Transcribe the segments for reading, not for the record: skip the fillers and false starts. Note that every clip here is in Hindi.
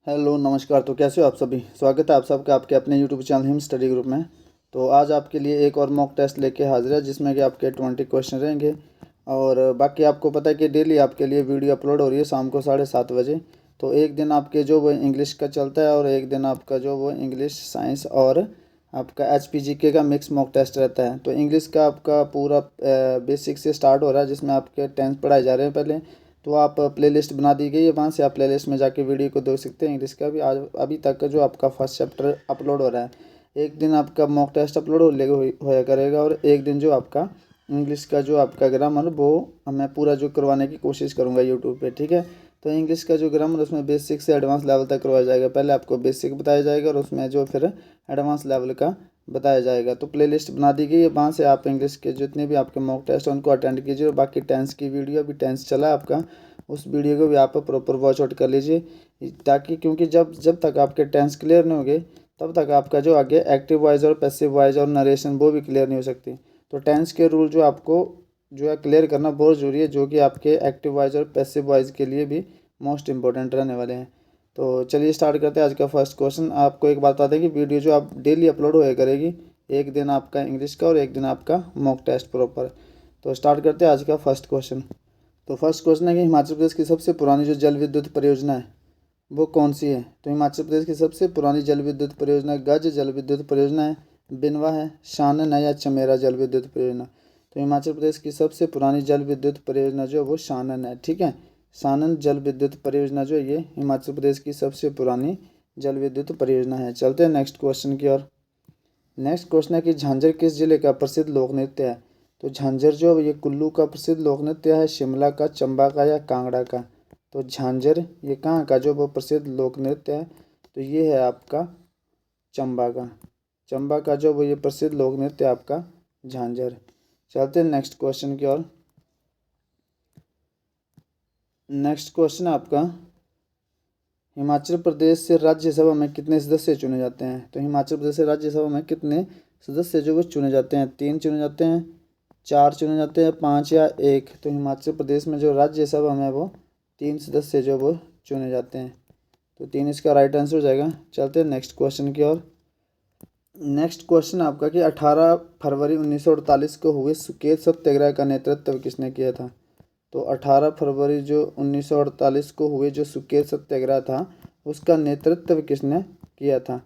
हेलो नमस्कार। तो कैसे हो आप सभी। स्वागत है आप सबका आपके अपने YouTube channel him study group में। तो आज आपके लिए एक और मॉक टेस्ट लेके हाजिर है जिसमें कि आपके 20 क्वेश्चन रहेंगे। और बाकी आपको पता है कि डेली आपके लिए वीडियो अपलोड हो रही है शाम को 7:30 बजे। तो एक दिन आपके जो वो इंग्लिश का चलता है और एक दिन आपका जो वो इंग्लिश साइंस और आपका HPGK का मिक्स मॉक टेस्ट रहता है। तो इंग्लिश का आपका पूरा बेसिक से स्टार्ट हो रहा है जिसमें आपके टेंस पढ़ाए जा रहे हैं पहले। तो आप प्लेलिस्ट बना दी गई है, वहाँ से आप प्लेलिस्ट में जाके वीडियो को देख सकते हैं। इंग्लिश का भी आज अभी तक का जो आपका फर्स्ट चैप्टर अपलोड हो रहा है। एक दिन आपका मॉक टेस्ट अपलोड होया करेगा और एक दिन जो आपका इंग्लिश का जो आपका ग्रामर वो मैं पूरा जो करवाने की कोशिश करूँगा यूट्यूब पे, ठीक है। तो इंग्लिश का जो ग्रामर उसमें बेसिक से एडवांस लेवल तक करवाया जाएगा। पहले आपको बेसिक बताया जाएगा और उसमें जो फिर एडवांस लेवल का बताया जाएगा। तो प्लेलिस्ट बना दी गई है, वहाँ से आप इंग्लिश के जितने भी आपके मॉक टेस्ट हैं उनको अटेंड कीजिए। और बाकी टेंस की वीडियो अभी टेंस चला है आपका, उस वीडियो को भी आप प्रॉपर वॉच आउट कर लीजिए। ताकि क्योंकि जब जब तक आपके टेंस क्लियर नहीं होंगे तब तक आपका जो आगे एक्टिव वॉइस और पैसिव वॉइस और नरेशन वो भी क्लियर नहीं हो सकती। तो टेंस के रूल जो आपको जो है क्लियर करना बहुत ज़रूरी है, जो कि आपके एक्टिव वॉइस और पैसिव वॉइस के लिए भी मोस्ट इंपॉर्टेंट रहने वाले हैं। तो चलिए स्टार्ट करते हैं आज का फर्स्ट क्वेश्चन। आपको एक बात बता दें कि वीडियो जो आप डेली अपलोड होया करेगी, एक दिन आपका इंग्लिश का और एक दिन आपका मॉक टेस्ट प्रॉपर। तो स्टार्ट करते हैं आज का फर्स्ट क्वेश्चन। तो फर्स्ट क्वेश्चन है कि हिमाचल प्रदेश की सबसे पुरानी जो जल विद्युत परियोजना है वो कौन सी है। तो हिमाचल प्रदेश की सबसे पुरानी जल विद्युत परियोजना गज जल विद्युत परियोजना है, बिनवा है, शानन है या चमेरा जल विद्युत परियोजना। तो हिमाचल प्रदेश की सबसे पुरानी जल विद्युत परियोजना जो वो शानन है, ठीक है। शानन जल विद्युत परियोजना जो ये हिमाचल प्रदेश की सबसे पुरानी जल विद्युत परियोजना है। चलते हैं नेक्स्ट क्वेश्चन की ओर। नेक्स्ट क्वेश्चन है कि झांझर किस जिले का प्रसिद्ध लोक नृत्य है। तो झांझर जो ये कुल्लू का प्रसिद्ध लोक नृत्य है, शिमला का, चंबा का या कांगड़ा का। तो झांझर ये कहाँ का जो वो प्रसिद्ध लोक नृत्य है, तो ये है आपका चंबा का। चंबा का जो वो ये प्रसिद्ध लोक नृत्य है आपका झांझर। चलते हैं नेक्स्ट क्वेश्चन की ओर। नेक्स्ट क्वेश्चन है आपका हिमाचल प्रदेश से राज्यसभा में कितने सदस्य चुने जाते हैं। तो हिमाचल प्रदेश से राज्यसभा में कितने सदस्य जो वो चुने जाते हैं, 3 चुने जाते हैं, 4 चुने जाते हैं, 5 या 1। तो हिमाचल प्रदेश में जो राज्यसभा में वो 3 सदस्य जो वो चुने जाते हैं। तो 3 इसका राइट आंसर हो जाएगा। चलते हैं नेक्स्ट क्वेश्चन की ओर। नेक्स्ट क्वेश्चन आपका कि 18 फरवरी 1948 को हुए सुकेत सत्याग्रह का नेतृत्व किसने किया था। तो 18 फरवरी जो 1948 को हुए जो सुकेत सत्याग्रह था उसका नेतृत्व किसने किया था।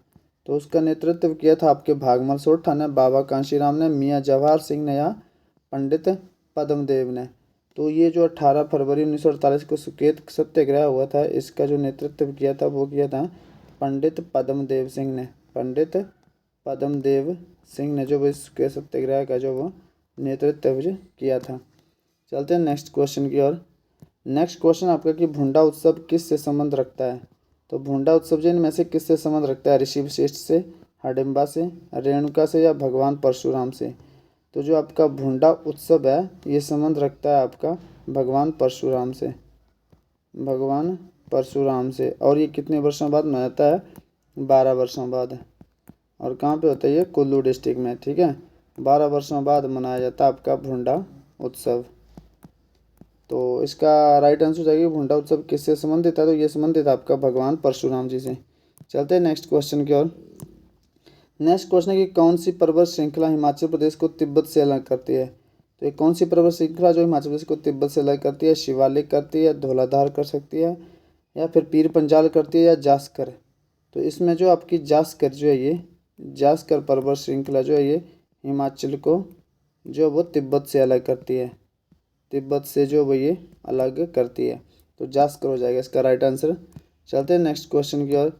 तो उसका नेतृत्व किया था आपके भागमल सोठा ने, बाबा कांशीराम ने, मियाँ जवाहर सिंह ने या पंडित पद्मदेव ने। तो ये जो 18 फरवरी 1948 को सुकेत सत्याग्रह हुआ था इसका जो नेतृत्व किया था वो किया था पंडित पद्मदेव सिंह ने। पंडित पद्मदेव सिंह ने जो वो सुकेत सत्याग्रह का जो वो नेतृत्व किया था। चलते हैं नेक्स्ट क्वेश्चन की ओर। नेक्स्ट क्वेश्चन आपका कि भुंडा उत्सव किस से संबंध रखता है। तो भुंडा उत्सव जो इनमें से किस से संबंध रखता है, ऋषि वशिष्ठ से, हडिम्बा से, रेणुका से या भगवान परशुराम से। तो जो आपका भुंडा उत्सव है ये संबंध रखता है आपका भगवान परशुराम से, भगवान परशुराम से। और ये कितने वर्षों बाद मनाया जाता है, 12 वर्षों बाद। और कहाँ पे होता है ये, कुल्लू डिस्ट्रिक्ट में, ठीक है। 12 वर्षों बाद मनाया जाता है आपका भुंडा उत्सव। तो इसका राइट आंसर हो जाएगा भुंडा उत्सव किससे संबंधित है। तो ये संबंधित है आपका भगवान परशुराम जी से। चलते हैं नेक्स्ट क्वेश्चन की ओर। नेक्स्ट क्वेश्चन है कि कौन सी पर्वत श्रृंखला हिमाचल प्रदेश को तिब्बत से अलग करती है। तो ये कौन सी पर्वत श्रृंखला जो हिमाचल प्रदेश को तिब्बत से अलग करती है, शिवालिक करती है, धौलाधार कर सकती है या फिर पीर पंजाल करती है या जास्कर। तो इसमें जो आपकी जास्कर जो है ये जास्कर पर्वत श्रृंखला जो है ये हिमाचल को जो वो तिब्बत से अलग करती है, तिब्बत से जो वो ये अलग करती है। तो जास्कर हो जाएगा इसका राइट आंसर। चलते हैं नेक्स्ट क्वेश्चन की ओर।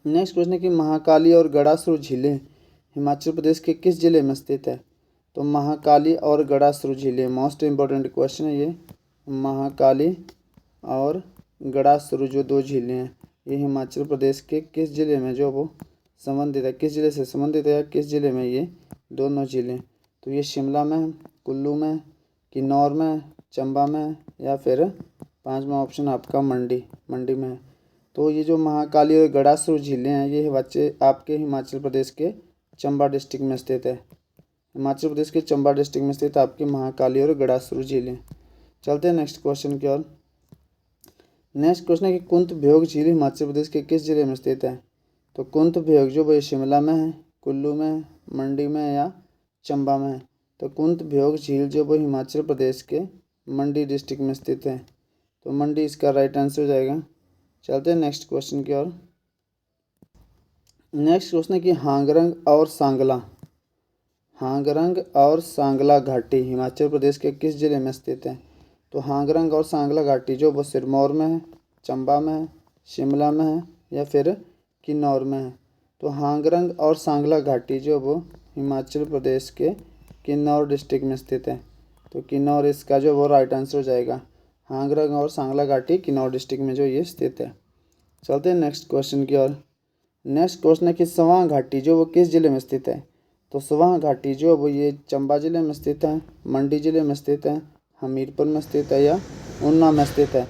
नेक्स्ट क्वेश्चन है कि महाकाली और गड़ासुर झीलें हिमाचल प्रदेश के किस जिले में स्थित है। तो महाकाली और गड़ासुर झीलें मोस्ट इंपॉर्टेंट क्वेश्चन है ये। महाकाली और गड़ासुर जो 2 झीलें हैं ये हिमाचल प्रदेश के किस जिले में जो वो संबंधित है, किस जिले से संबंधित है या किस जिले में ये दोनों झीलें। तो ये शिमला में, कुल्लू में, किन्नौर में, चंबा में या फिर 5वां ऑप्शन आपका मंडी में है। तो ये जो महाकाली और गड़ासुर झीलें हैं ये बच्चे आपके हिमाचल प्रदेश के चंबा डिस्ट्रिक्ट में स्थित है। हिमाचल प्रदेश के चंबा डिस्ट्रिक्ट में स्थित आपकी महाकाली और गड़ासुर झीलें। चलते हैं नेक्स्ट क्वेश्चन की ओर। नेक्स्ट क्वेश्चन है कि कुंत भ्योग झील हिमाचल प्रदेश के किस जिले में स्थित है? तो कुंत भ्योग जो वो शिमला में है, कुल्लू में है, मंडी में है या चंबा में है? तो कुंत भ्योग झील जो वो हिमाचल प्रदेश के मंडी डिस्ट्रिक्ट में स्थित है। तो मंडी इसका राइट आंसर हो जाएगा। चलते हैं नेक्स्ट क्वेश्चन की ओर। नेक्स्ट क्वेश्चन है कि हांगरंग और सांगला घाटी हिमाचल प्रदेश के किस जिले में स्थित है? तो हांगरंग और सांगला घाटी जो वो सिरमौर में है, चंबा में है, शिमला में है या फिर किन्नौर में है? तो हांगरंग और सांगला घाटी जो वो हिमाचल प्रदेश के किन्नौर डिस्ट्रिक्ट में स्थित है। तो किन्नौर इसका जो वो राइट आंसर हो जाएगा। हांगरंग और सांगला घाटी किन्नौर डिस्ट्रिक्ट में जो ये स्थित है। चलते हैं नेक्स्ट क्वेश्चन की ओर। नेक्स्ट क्वेश्चन है कि स्वां घाटी जो वो किस जिले में स्थित है? तो स्वां घाटी जो वो ये चंबा जिले में स्थित है, मंडी जिले में स्थित है, हमीरपुर में स्थित है या ऊना में स्थित है?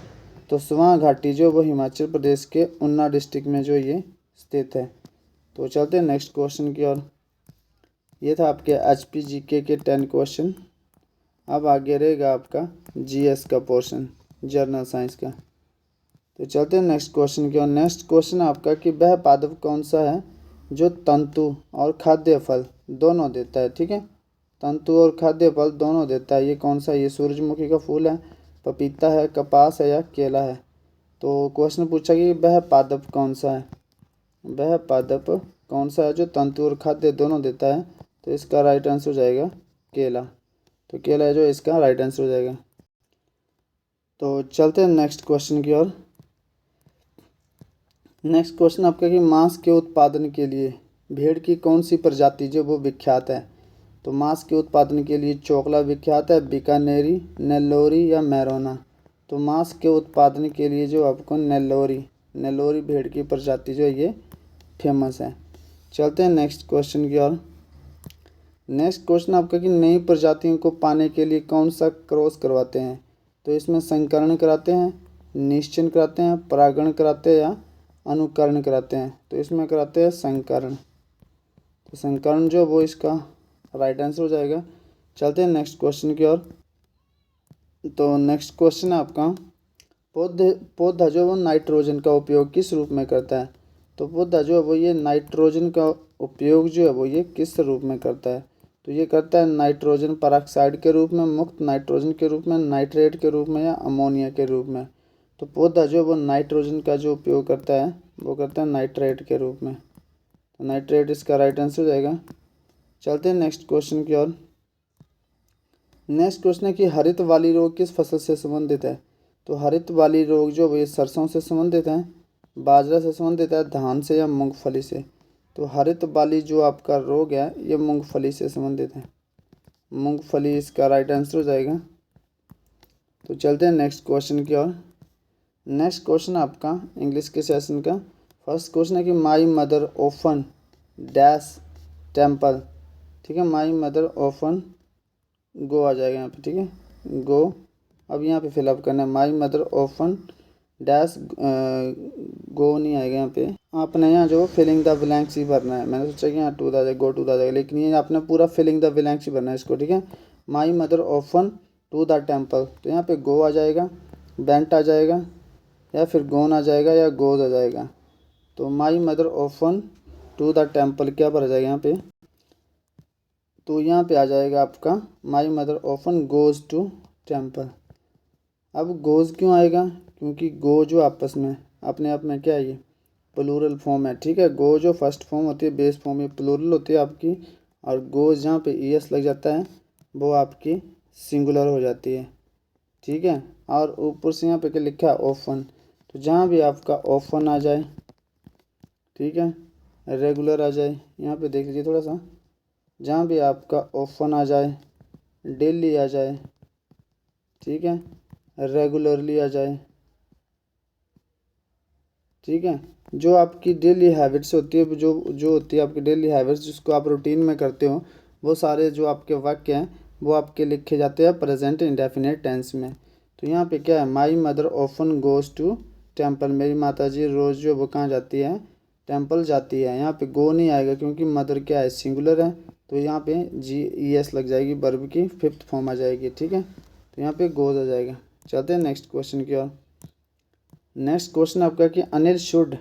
तो स्वां घाटी जो वो हिमाचल प्रदेश के ऊना डिस्ट्रिक्ट में जो ये स्थित है। तो चलते हैं नेक्स्ट क्वेश्चन की ओर। ये था आपके HPGK के 10 क्वेश्चन। अब आगे रहेगा आपका GS का पोर्शन, जर्नल साइंस का। तो चलते हैं नेक्स्ट क्वेश्चन की ओर। नेक्स्ट क्वेश्चन आपका कि वह पादप कौन सा है जो तंतु और खाद्य फल दोनों देता है? ठीक है, तंतु और खाद्य फल दोनों देता है। ये कौन सा? ये सूरजमुखी का फूल है, पपीता है, कपास है या केला है? तो क्वेश्चन पूछा कि वह पादप कौन सा है, वह पादप कौन सा है जो तंतु और खाद्य दोनों देता है? तो इसका राइट आंसर हो जाएगा केला। तो केला है जो इसका राइट आंसर हो जाएगा। तो चलते हैं नेक्स्ट क्वेश्चन की ओर। नेक्स्ट क्वेश्चन आपका कि मांस के उत्पादन के लिए भेड़ की कौन सी प्रजाति जो वो विख्यात है? तो मांस के उत्पादन के लिए चोकला विख्यात है, बीकानेरी, नेल्लोरी या मैरोना? तो मांस के उत्पादन के लिए जो आपको नेल्लोरी भेड़ की प्रजाति जो है ये फेमस है। चलते हैं नेक्स्ट क्वेश्चन की ओर। नेक्स्ट क्वेश्चन आपका कि नई प्रजातियों को पाने के लिए कौन सा क्रॉस करवाते हैं? तो इसमें संकरण कराते हैं, निश्चयन कराते हैं, परागण कराते हैं या अनुकरण कराते हैं? तो इसमें कराते हैं संकरण। तो संकरण जो वो इसका राइट आंसर हो जाएगा। चलते हैं नेक्स्ट क्वेश्चन की ओर। तो नेक्स्ट क्वेश्चन है आपका पौधा जो वो नाइट्रोजन का उपयोग किस रूप में करता है? तो पौधा जो है वो ये नाइट्रोजन का उपयोग जो है वो ये किस रूप में करता है? तो ये करता है नाइट्रोजन परऑक्साइड के रूप में, मुक्त नाइट्रोजन के रूप में, नाइट्रेट के रूप में या अमोनिया के रूप में? तो पौधा जो वो नाइट्रोजन का जो उपयोग करता है वो करता है नाइट्रेट के रूप में। तो नाइट्रेट इसका राइट आंसर हो जाएगा। चलते हैं नेक्स्ट क्वेश्चन की ओर। नेक्स्ट क्वेश्चन है कि हरित वाली रोग किस फसल से संबंधित है? तो हरित वाली रोग जो वो ये सरसों से संबंधित है, बाजरा से संबंधित है, धान से या मूंगफली से? तो हरित वाली जो आपका रोग है ये मूंगफली से संबंधित है। मूंगफली इसका राइट आंसर हो जाएगा। तो चलते हैं नेक्स्ट क्वेश्चन की ओर। नेक्स्ट क्वेश्चन आपका इंग्लिश के सेशन का फर्स्ट क्वेश्चन है कि माई मदर ऑफन डैश टेम्पल। ठीक है, माई मदर ऑफन गो आ जाएगा यहाँ पे। ठीक है, गो। अब यहाँ पे फिलअप करना है माई मदर ऑफन डैश, गो नहीं आएगा यहाँ पे। आपने यहाँ जो फिलिंग द ब्लैंक्स ही भरना है। मैंने सोचा कि यहाँ टू आ जाएगा, गो टू आ जाएगा, लेकिन ये आपने पूरा फिलिंग द ब्लैंक्स ही भरना है इसको। ठीक है, my mother often to the temple. तो यहाँ पे गो आ जाएगा, बेंट आ जाएगा या फिर गोन आ जाएगा या गोज आ जाएगा। तो my mother often to the temple क्या भरा जाएगा यहाँ पे? तो यहाँ पे आ जाएगा आपका my mother often goes to temple. अब गोज क्यों आएगा? क्योंकि गो जो आपस में अपने आप में क्या है, ये प्लूरल फॉर्म है। ठीक है, गो जो फर्स्ट फॉर्म होती है, बेस फॉर्म ये प्लूरल होती है आपकी, और गोज जहाँ पे ES लग जाता है वो आपकी सिंगुलर हो जाती है। ठीक है, और ऊपर से यहाँ पे क्या लिखा है? ऑफन। तो जहाँ भी आपका ऑफन आ जाए, ठीक है, रेगुलर आ जाए, यहाँ पे देख लीजिए थोड़ा सा, जहाँ भी आपका ऑफन आ जाए, डेली आ जाए, ठीक है, रेगुलरली आ जाए, ठीक है, जो आपकी डेली हैबिट्स होती है, जो होती है आपकी डेली हैबिट्स जिसको आप रूटीन में करते हो, वो सारे जो आपके वाक्य हैं वो आपके लिखे जाते हैं प्रेजेंट इंडेफिनिट टेंस में। तो यहाँ पे क्या है? My mother often goes to temple. मेरी माता जी रोज़ जो वो कहाँ जाती है? टेम्पल जाती है। यहाँ पे गो नहीं आएगा क्योंकि मदर क्या है? सिंगुलर है। तो यहाँ पे GES लग जाएगी, वर्ब की 5th फॉर्म आ जाएगी। ठीक है, तो यहाँ पे गोज आ जाएगा। चलते हैं नेक्स्ट क्वेश्चन की ओर। नेक्स्ट क्वेश्चन आपका कि Anil should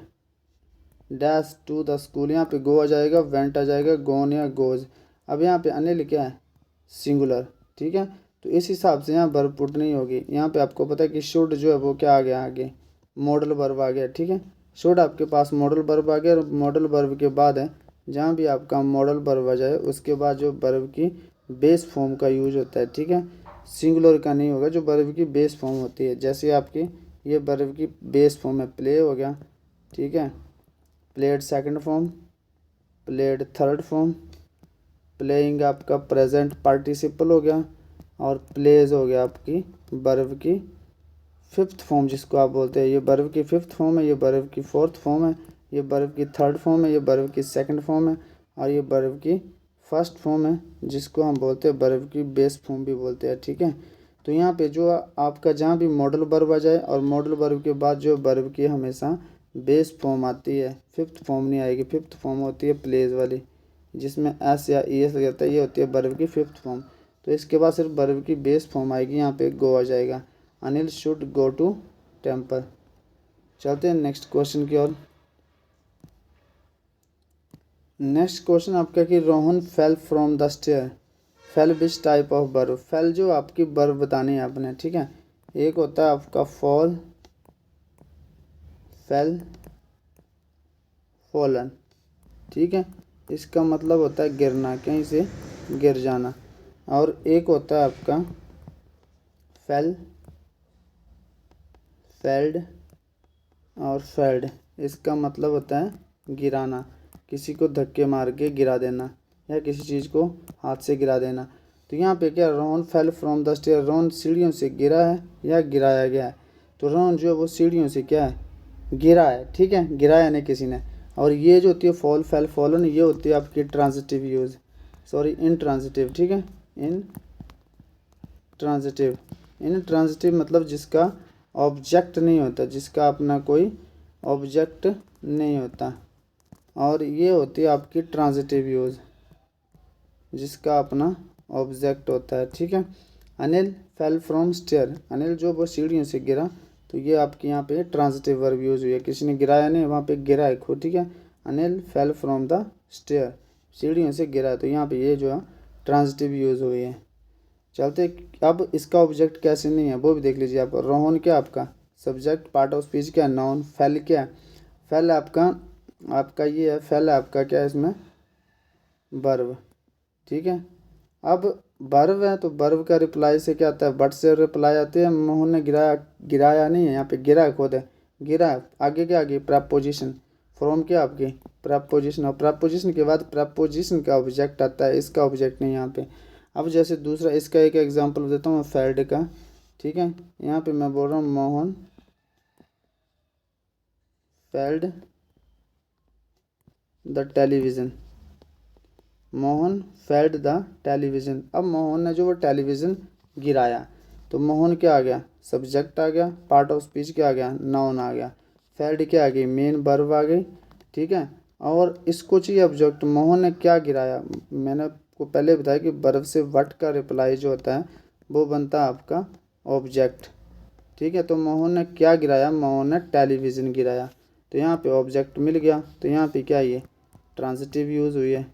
dash to the school. यहाँ पे गो आ जाएगा, वेंट आ जाएगा, गोन या गोज। अब यहाँ पे अनिल क्या है, सिंगुलर, ठीक है। तो इस हिसाब से यहाँ वर्ब पुट नहीं होगी। यहाँ पे आपको पता है कि शुड जो है वो क्या आ गया, आगे मॉडल वर्ब आ गया, ठीक है। शुड आपके पास मॉडल वर्ब आ गया, और मॉडल वर्ब के बाद है, जहाँ भी आपका मॉडल वर्ब आ जाए उसके बाद जो वर्ब की बेस फॉर्म का यूज होता है, ठीक है। सिंगुलर का नहीं होगा, जो वर्ब की बेस फॉर्म होती है। जैसे आपकी ये वर्ब की बेस फॉर्म है, प्ले हो गया, ठीक है, played second form, played third form, playing आपका प्रेजेंट पार्टिसिपल हो गया, और प्लेज हो गया आपकी वर्ब की फिफ्थ फॉर्म जिसको आप बोलते हैं। ये वर्ब की फिफ्थ फॉर्म है, ये वर्ब की फोर्थ फॉर्म है, ये वर्ब की थर्ड फॉर्म है, ये वर्ब की सेकंड फॉर्म है, और ये वर्ब की फर्स्ट फॉर्म है जिसको हम बोलते हैं वर्ब की बेस फॉर्म भी बोलते हैं, ठीक है। तो यहाँ पे जो आपका जहाँ भी मॉडल वर्ब आ जाए और मॉडल वर्ब के बाद जो वर्ब की हमेशा बेस फॉर्म आती है, फिफ्थ फॉर्म नहीं आएगी। फिफ्थ फॉर्म होती है प्लेज वाली, जिसमें एस या ई एस लग जाता है, ये होती है वर्ब की फिफ्थ फॉर्म। तो इसके बाद सिर्फ वर्ब की बेस फॉर्म आएगी, यहाँ पे गो आ जाएगा। Anil should go to temple. चलते हैं नेक्स्ट क्वेश्चन की ओर। नेक्स्ट क्वेश्चन आपका कि Rohan fell from the stair. Fell which type of verb. Fell जो आपकी वर्ब बतानी है आपने, ठीक है। एक होता है आपका फॉल, फेल, फॉलन, ठीक है। इसका मतलब होता है गिरना, कहीं से गिर जाना। और एक होता है आपका फेल, फेल्ड और फेल्ड। इसका मतलब होता है गिराना, किसी को धक्के मार के गिरा देना या किसी चीज़ को हाथ से गिरा देना। तो यहाँ पे क्या, Rohan fell from the stair, Rohan सीढ़ियों से गिरा है या गिराया गया है। तो रोहन जो है वो सीढ़ियों से क्या है, गिरा है, ठीक है, गिराया नहीं किसी ने। और ये जो होती है फॉल, फेल, फॉलन, ये होती है आपकी ट्रांजिटिव यूज, सॉरी इन ट्रांजिटिव, ठीक है, इन ट्रांजिटिव। इन ट्रांजिटिव मतलब जिसका ऑब्जेक्ट नहीं होता, जिसका अपना कोई ऑब्जेक्ट नहीं होता। और ये होती है आपकी ट्रांजिटिव यूज, जिसका अपना ऑब्जेक्ट होता है, ठीक है। Anil fell from stair, Anil जो वो सीढ़ियों से गिरा, तो ये आपके यहाँ पे ट्रांजिटिव वर्ब यूज हुई है, किसी ने गिराया नहीं, वहाँ पे गिरा है खुद, ठीक है। Anil fell from the stair, सीढ़ियों से गिरा है, तो यहाँ पे ये जो है ट्रांजिटिव यूज हुई है। चलते, अब इसका ऑब्जेक्ट कैसे नहीं है वो भी देख लीजिए आप। रोहन क्या आपका सब्जेक्ट, पार्ट ऑफ स्पीच क्या, नाउन। फेल क्या है, फेल आपका आपका ये है, फेल आपका क्या है इसमें, वर्ब, ठीक है। अब वर्ब है तो वर्ब का रिप्लाई से क्या आता है, बट से रिप्लाई आती है। मोहन ने गिराया, गिराया नहीं है, यहाँ पे गिरा खुद है, गिरा। आगे क्या, आगे प्रपोजिशन, फ्रॉम क्या आपकी प्रपोजिशन, और प्रपोजिशन के बाद प्रपोजिशन का ऑब्जेक्ट आता है, इसका ऑब्जेक्ट नहीं यहाँ पे। अब जैसे दूसरा, इसका एक एग्जांपल देता हूँ फेल्ड का, ठीक है। यहाँ पे मैं बोल रहा हूँ Mohan failed the television, Mohan failed the television. अब मोहन ने जो वो टेलीविज़न गिराया, तो मोहन क्या आ गया, सब्जेक्ट आ गया, पार्ट ऑफ स्पीच क्या आ गया, नाउन आ गया, फेल्ड क्या आ गई, मेन वर्ब आ गई, ठीक है। और इसको चाहिए ऑब्जेक्ट, मोहन ने क्या गिराया, मैंने आपको पहले बताया कि वर्ब से वट का रिप्लाई जो होता है वो बनता है आपका ऑब्जेक्ट, ठीक है। तो मोहन ने क्या गिराया, मोहन ने टेलीविज़न गिराया, तो यहाँ पे ऑब्जेक्ट मिल गया। तो यहाँ पे क्या, ये ट्रांजिटिव यूज़ हुई है,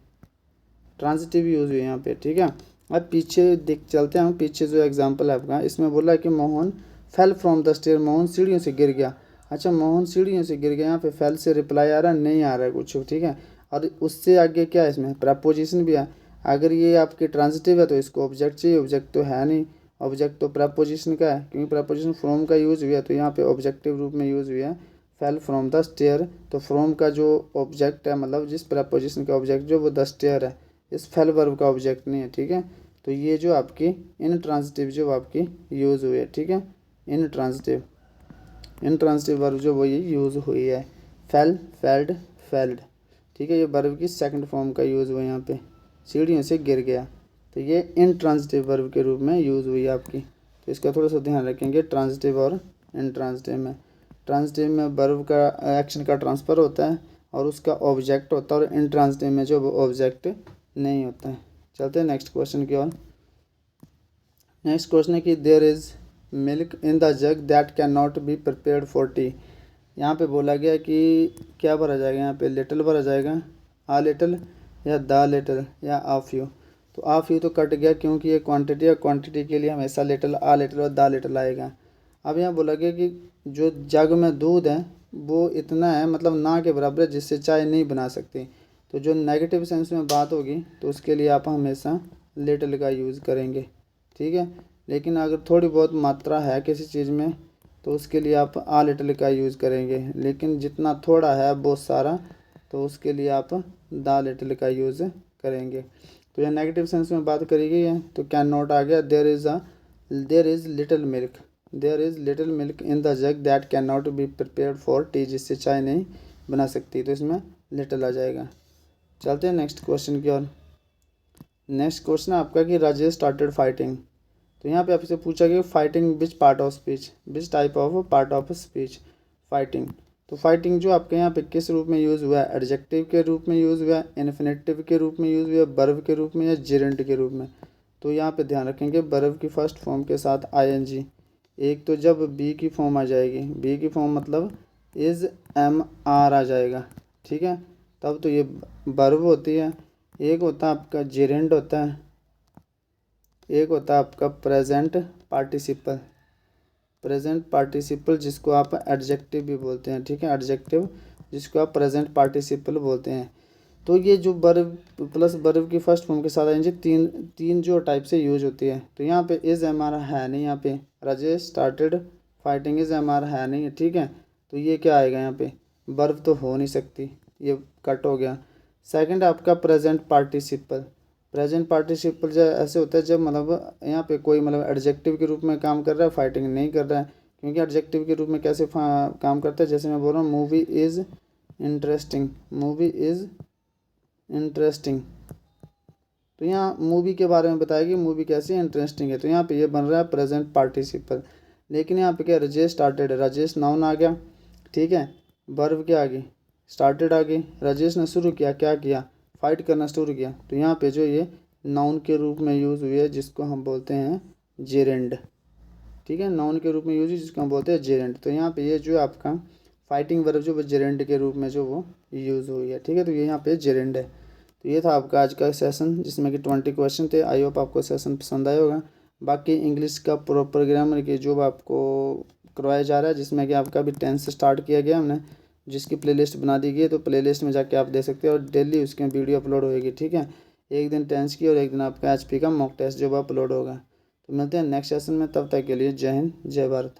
ट्रांजिटिव यूज़ हुई है यहाँ पे, ठीक है। अब पीछे देख चलते हैं हम, पीछे जो एग्जांपल है आपका, इसमें बोला है कि Mohan fell from the stair, Mohan सीढ़ियों से गिर गया। अच्छा, मोहन सीढ़ियों से गिर गया, यहाँ पे फेल से रिप्लाई आ रहा है, नहीं आ रहा है कुछ, ठीक है। और उससे आगे क्या है, इसमें प्रपोजिशन भी है। अगर ये आपकी ट्रांजिटिव है तो इसको ऑब्जेक्ट चाहिए, ऑब्जेक्ट तो है नहीं, ऑब्जेक्ट तो प्रपोजिशन का है, क्योंकि प्रपोजिशन फ्रॉम का यूज़ हुआ है, तो यहाँ पे ऑब्जेक्टिव रूप में यूज़ हुआ है फेल फ्रॉम द स्टेयर। तो फ्रॉम का जो ऑब्जेक्ट है, मतलब जिस प्रपोजिशन का ऑब्जेक्ट जो वो द स्टेयर है, इस फेल वर्ब का ऑब्जेक्ट नहीं है, ठीक है। तो ये जो आपकी इन ट्रांजिटिव जो आपकी यूज़ हुई है, ठीक है, इन ट्रांजिटिव, इन ट्रांजिटिव वर्ब जो वो ये यूज़ हुई है, फेल, फेल्ड, फेल्ड, ठीक है। ये वर्ब की सेकंड फॉर्म का यूज़ हुआ है, यहाँ पे सीढ़ियों से गिर गया, तो ये इन ट्रांजिटिव वर्ब के रूप में यूज़ हुई है आपकी। तो इसका थोड़ा सा ध्यान रखेंगे, ट्रांजिटिव और इन ट्रांजिटिव में। ट्रांजिटिव में वर्ब का एक्शन का ट्रांसफ़र होता है और उसका ऑब्जेक्ट होता है, और इन ट्रांजिटिव में जो वो ऑब्जेक्ट नहीं होता है। चलते हैं नेक्स्ट क्वेश्चन की ओर। नेक्स्ट क्वेश्चन है कि there is milk in the jug that can not be prepared for tea. यहाँ पे बोला गया कि क्या भरा जाएगा, यहाँ पे लिटिल भरा जाएगा, आ लिटिल या द लिटिल या आ फ्यू। तो आ फ्यू तो कट गया क्योंकि ये क्वांटिटी है, क्वांटिटी के लिए हमेशा लिटिल, आ लिटिल और द लिटिल आएगा। अब यहाँ बोला गया कि जो जग में दूध है वो इतना है, मतलब ना के बराबर है, जिससे चाय नहीं बना सकती। तो जो नेगेटिव सेंस में बात होगी तो उसके लिए आप हमेशा लिटिल का यूज़ करेंगे, ठीक है। लेकिन अगर थोड़ी बहुत मात्रा है किसी चीज़ में तो उसके लिए आप आ लिटिल का यूज़ करेंगे। लेकिन जितना थोड़ा है बहुत सारा तो उसके लिए आप द लिटिल का यूज़ करेंगे। तो यह नेगेटिव सेंस में बात करी गई है। तो कैन नॉट आ गया, there is little milk, there is little milk in the jug that can not be prepared for tea, जिससे चाय नहीं बना सकती। तो इसमें लिटिल आ जाएगा। चलते हैं नेक्स्ट क्वेश्चन की ओर। नेक्स्ट क्वेश्चन है आपका कि राजेश स्टार्टेड फाइटिंग। तो यहाँ पे आपसे पूछा गया fighting which part of speech, which type of part of speech fighting. तो फाइटिंग जो आपके यहाँ पे किस रूप में यूज़ हुआ है, एडजेक्टिव के रूप में यूज़ हुआ है, इन्फिनेटिव के रूप में यूज़ हुआ है, वर्ब के रूप में या जेरेंड के रूप में। तो यहाँ पे ध्यान रखेंगे वर्ब की फर्स्ट फॉर्म के साथ आईएनजी। एक तो जब बी की फॉर्म आ जाएगी, बी की फॉर्म मतलब इज़ एम आर आ जाएगा, ठीक है, तब तो ये वर्ब होती है। एक होता है आपका जेरेंड होता है, एक होता है आपका प्रेजेंट पार्टिसिपल, प्रेजेंट पार्टिसिपल जिसको आप एडजेक्टिव भी बोलते हैं, ठीक है, एडजेक्टिव जिसको आप प्रेजेंट पार्टिसिपल बोलते हैं। तो ये जो वर्ब प्लस वर्ब की फर्स्ट फॉर्म के साथ आएंगे तीन जो टाइप से यूज होती है। तो यहाँ पे इज़ एम आर है नहीं, यहाँ पे Rajesh started fighting is am are है नहीं, ठीक है। तो ये क्या आएगा, यहाँ पे वर्ब तो हो नहीं सकती, ये कट हो गया। सेकंड आपका प्रेजेंट पार्टिसिपल। प्रेजेंट पार्टिसिपल जो ऐसे होता है जब मतलब यहाँ पे कोई मतलब एडजेक्टिव के रूप में काम कर रहा है, फाइटिंग नहीं कर रहा है। क्योंकि एडजेक्टिव के रूप में कैसे काम करता है, जैसे मैं बोल रहा हूँ movie is interesting, movie is interesting. तो यहाँ मूवी के बारे में बताया कि मूवी कैसी इंटरेस्टिंग है। तो यहाँ पे ये बन रहा है प्रेजेंट पार्टिसिपल। लेकिन यहाँ पे क्या राजेश स्टार्टेड है, राजेश नाउन आ गया, ठीक है, वर्ब क्या आ गई, स्टार्टेड आ गई। राजेश ने शुरू किया, क्या किया, फाइट करना शुरू किया। तो यहाँ पे जो ये नाउन के रूप में यूज़ हुई है जिसको हम बोलते हैं जेरेंड, ठीक है, नाउन के रूप में यूज हुई जिसको हम बोलते हैं जेरेंड। तो यहाँ पे ये जो आपका फाइटिंग वर्ब जो वो जेरेंड के रूप में जो वो यूज़ हुई है, ठीक है। तो ये यहाँ पे जेरेंड है। तो ये था आपका आज का सेशन जिसमें कि 20 क्वेश्चन थे। आई होप आपको सेशन पसंद आया होगा। बाकी इंग्लिश का प्रॉपर ग्रामर की जो आपको करवाया जा रहा है, जिसमें कि आपका भी टेंस से स्टार्ट किया गया हमने, जिसकी प्लेलिस्ट बना दी गई है। तो प्लेलिस्ट में जाके आप देख सकते हैं और डेली उसकी वीडियो अपलोड होएगी, ठीक है। एक दिन टेंस की और एक दिन आपका एचपी का मॉक टेस्ट जो अपलोड होगा। तो मिलते हैं नेक्स्ट सेशन में, तब तक के लिए जय हिंद जय भारत।